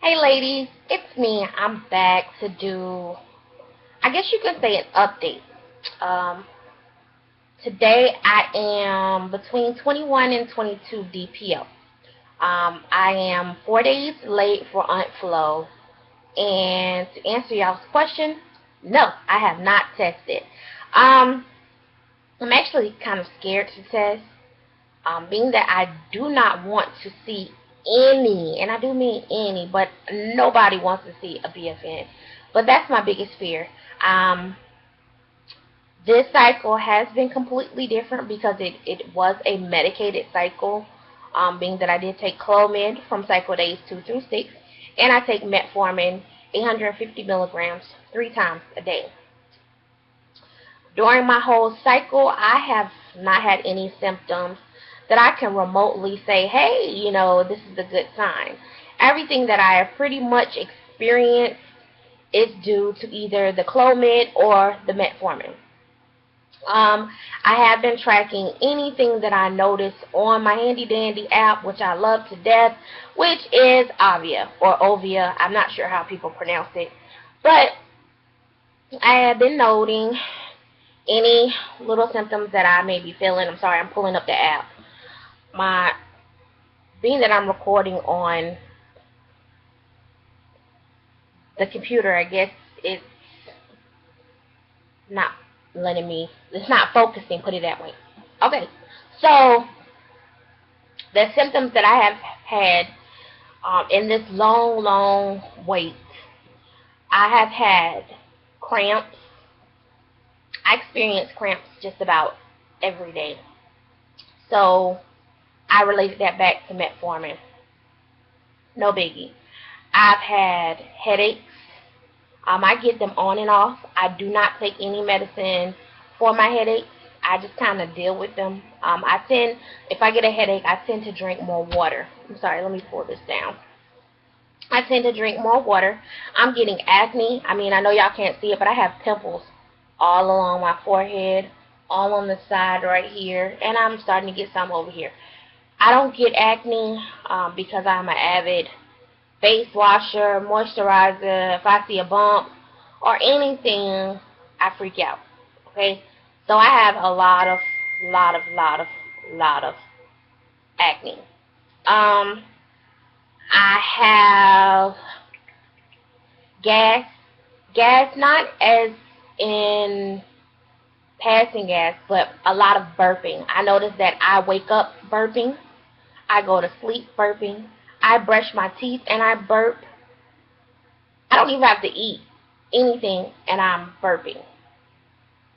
Hey ladies, it's me. I'm back to do, I guess you could say, an update. Um, Today I am between 21 and 22 DPO. I am 4 days late for Aunt Flo. And to answer y'all's question, no, I have not tested. Um, I'm actually kind of scared to test, being that I do not want to see any, and I do mean any, but nobody wants to see a BFN. But that's my biggest fear. Um, this cycle has been completely different because it was a medicated cycle, being that I did take Clomid from cycle days 2 through 6, and I take metformin 850 milligrams 3 times a day. During my whole cycle, I have not had any symptoms that I can remotely say, hey, this is a good sign. Everything that I have pretty much experienced is due to either the Clomid or the metformin. I have been tracking anything that I notice on my handy dandy app, which I love to death, which is Avia or Ovia. I'm not sure how people pronounce it, but I have been noting any little symptoms that I may be feeling. I'm sorry, I'm pulling up the app. My Being that I'm recording on the computer, I guess it's not it's not focusing, put it that way. Okay, so the symptoms that I have had in this long wait, I have had cramps. I experience cramps just about every day. So I related that back to metformin. No biggie. I've had headaches. I get them on and off. I do not take any medicine for my headaches. I just kind of deal with them. If I get a headache, I tend to drink more water. I'm sorry, let me pull this down. I tend to drink more water. I'm getting acne. I mean, I know y'all can't see it, but I have pimples all along my forehead, all on the side right here, and I'm starting to get some over here. I don't get acne because I'm an avid face washer, moisturizer. If I see a bump or anything, I freak out. Okay, so I have a lot of acne. Um, I have gas, not as in passing gas, but a lot of burping. I notice that I wake up burping, I go to sleep burping, I brush my teeth and I burp. I don't even have to eat anything and I'm burping.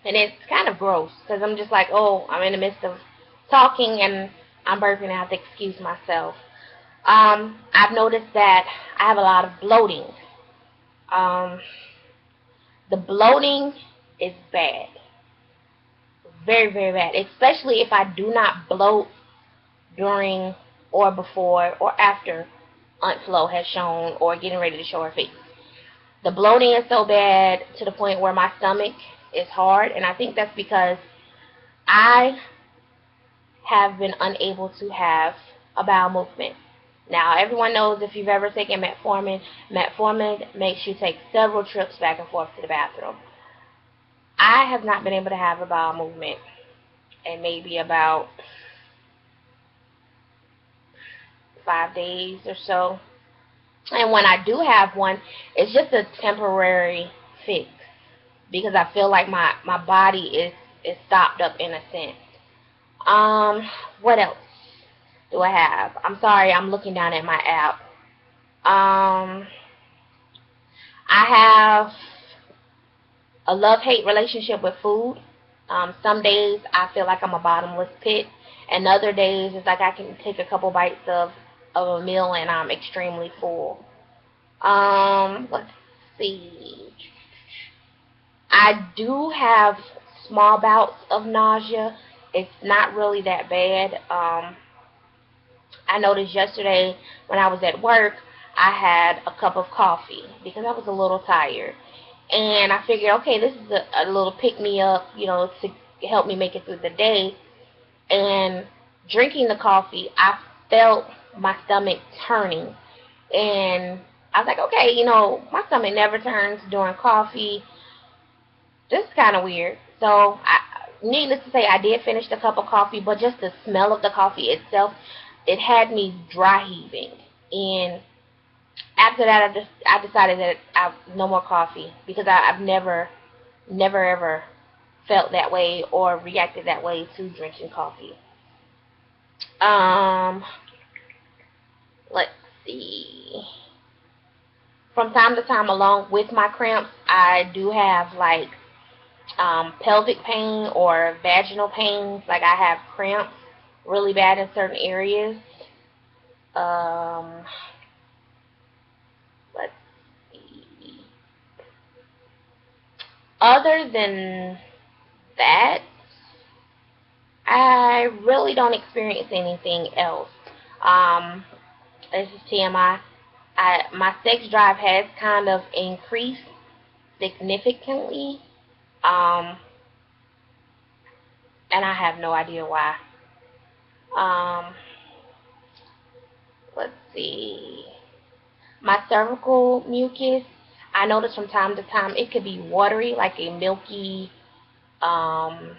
And it's kind of gross because I'm just like, oh, I'm in the midst of talking and I'm burping and I have to excuse myself. I've noticed that I have a lot of bloating. Um, the bloating is bad. Very, very bad. Especially if I do not bloat during or before or after Aunt Flo has shown or getting ready to show her face. The bloating is so bad to the point where my stomach is hard, and I think that's because I have been unable to have a bowel movement. Now, everyone knows if you've ever taken metformin, metformin makes you take several trips back and forth to the bathroom. I have not been able to have a bowel movement in maybe about 5 days or so. And when I do have one, it's just a temporary fix because I feel like my body is stopped up in a sense. What else do I have? I'm sorry, I'm looking down at my app. I have a love-hate relationship with food. Some days I feel like I'm a bottomless pit, and other days it's like I can take a couple bites of a meal and I'm extremely full. Let's see. I do have small bouts of nausea. It's not really that bad. I noticed yesterday when I was at work, I had a cup of coffee because I was a little tired. And I figured, okay, this is a little pick-me-up, to help me make it through the day. And drinking the coffee, I felt my stomach turning. And I was like, okay, you know, my stomach never turns during coffee. This is kind of weird. So, needless to say, I did finish the cup of coffee, but just the smell of the coffee itself, it had me dry heaving. And after that, I decided that no more coffee, because I've never ever felt that way or reacted that way to drinking coffee. Um, let's see. From time to time, along with my cramps, I do have like pelvic pain or vaginal pains. Like I have cramps really bad in certain areas. Um, let's see. Other than that, I really don't experience anything else. Um, this is TMI. My sex drive has kind of increased significantly, um, and I have no idea why. Um, let's see. My cervical mucus, I notice from time to time it could be watery, like a milky, um,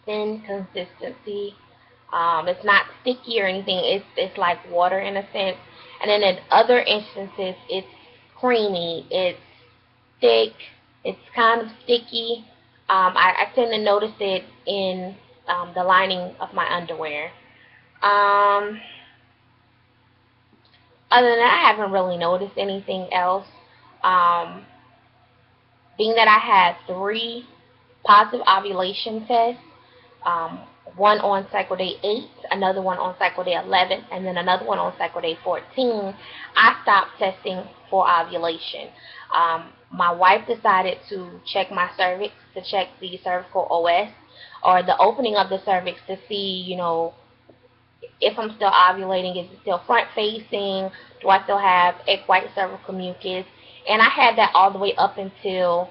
thin consistency. It's not sticky or anything. It's like water in a sense. And then in other instances, it's creamy. It's thick. It's kind of sticky. I tend to notice it in the lining of my underwear. Um, Other than that, I haven't really noticed anything else. Um, Being that I had 3 positive ovulation tests, um, one on cycle day 8, another one on cycle day 11, and then another one on cycle day 14, I stopped testing for ovulation. My wife decided to check my cervix, to check the cervical OS, or the opening of the cervix, to see, you know, if I'm still ovulating, is it still front facing, do I still have egg white cervical mucus, and I had that all the way up until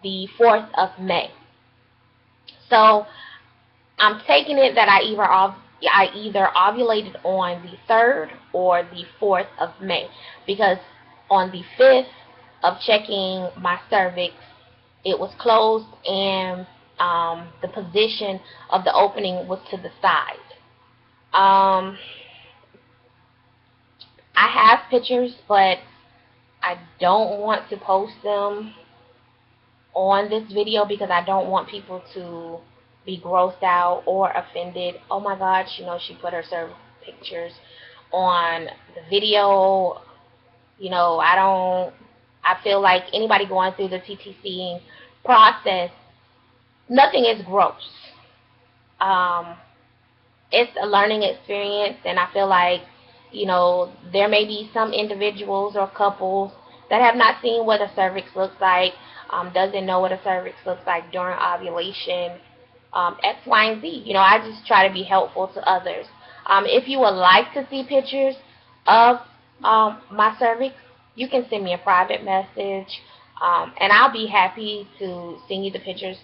the 4th of May. So I'm taking it that I either ovulated on the 3rd or the 4th of May, because on the 5th of checking my cervix, it was closed, and the position of the opening was to the side. Um, I have pictures, but I don't want to post them on this video because I don't want people to be grossed out or offended. Oh my God, you know, she put her cervix pictures on the video. You know, I feel like anybody going through the TTC process, nothing is gross. Um, it's a learning experience, and I feel like, you know, there may be some individuals or couples that have not seen what a cervix looks like, doesn't know what a cervix looks like during ovulation, X, Y, and Z. You know, I just try to be helpful to others. If you would like to see pictures of my cervix, you can send me a private message, and I'll be happy to send you the pictures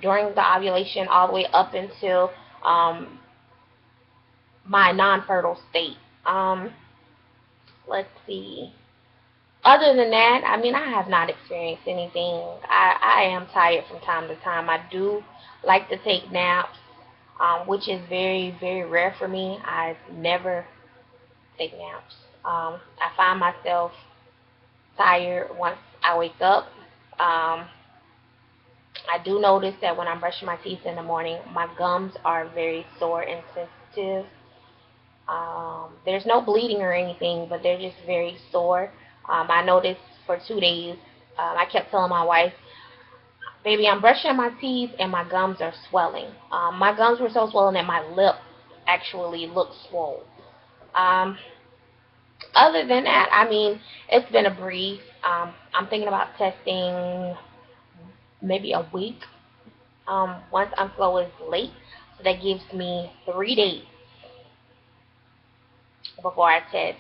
during the ovulation all the way up until my non-fertile state. Let's see. Other than that, I mean, I have not experienced anything. I am tired from time to time. I do like to take naps, which is very, very rare for me. I never take naps. I find myself tired once I wake up. I do notice that when I'm brushing my teeth in the morning, my gums are very sore and sensitive. There's no bleeding or anything, but they're just very sore. I noticed for 2 days, I kept telling my wife, baby, I'm brushing my teeth and my gums are swelling. My gums were so swollen that my lip actually looked swollen. Um, Other than that, I mean, it's been a breeze. I'm thinking about testing maybe a week. Once Unflow is late, so that gives me 3 days before I test.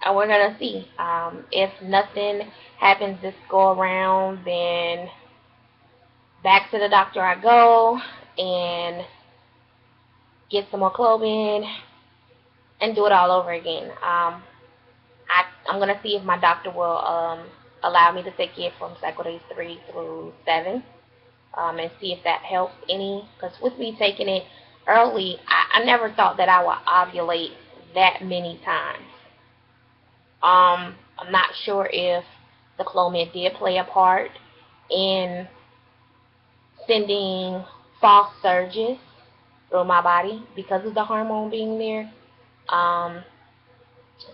And we're gonna see. If nothing happens this go around, then back to the doctor I go and get some more Clomid and do it all over again. I'm going to see if my doctor will allow me to take it from cycle days 3 through 7 and see if that helps any. Because with me taking it early, I never thought that I would ovulate that many times. I'm not sure if the Clomid did play a part in sending false surges through my body because of the hormone being there.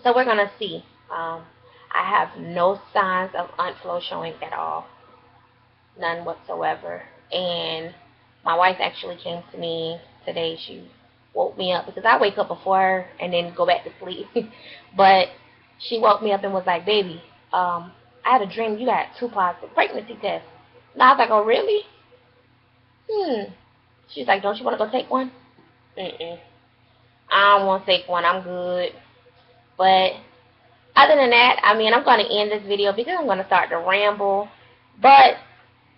So we're going to see. I have no signs of outflow showing at all. None whatsoever. And my wife actually came to me today. She woke me up because I wake up before her and then go back to sleep. But she woke me up and was like, baby, I had a dream you got 2 positive pregnancy tests. And I was like, oh, really? She's like, don't you want to go take one? I don't want to take one. I'm good. But other than that, I mean, I'm going to end this video because I'm going to start to ramble. But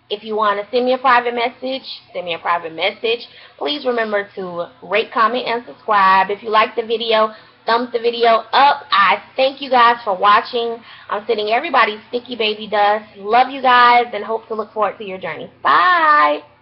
if you want to send me a private message, send me a private message. Please remember to rate, comment, and subscribe. If you like the video, thumbs the video up. I thank you guys for watching. I'm sending everybody sticky baby dust. Love you guys and hope to look forward to your journey. Bye.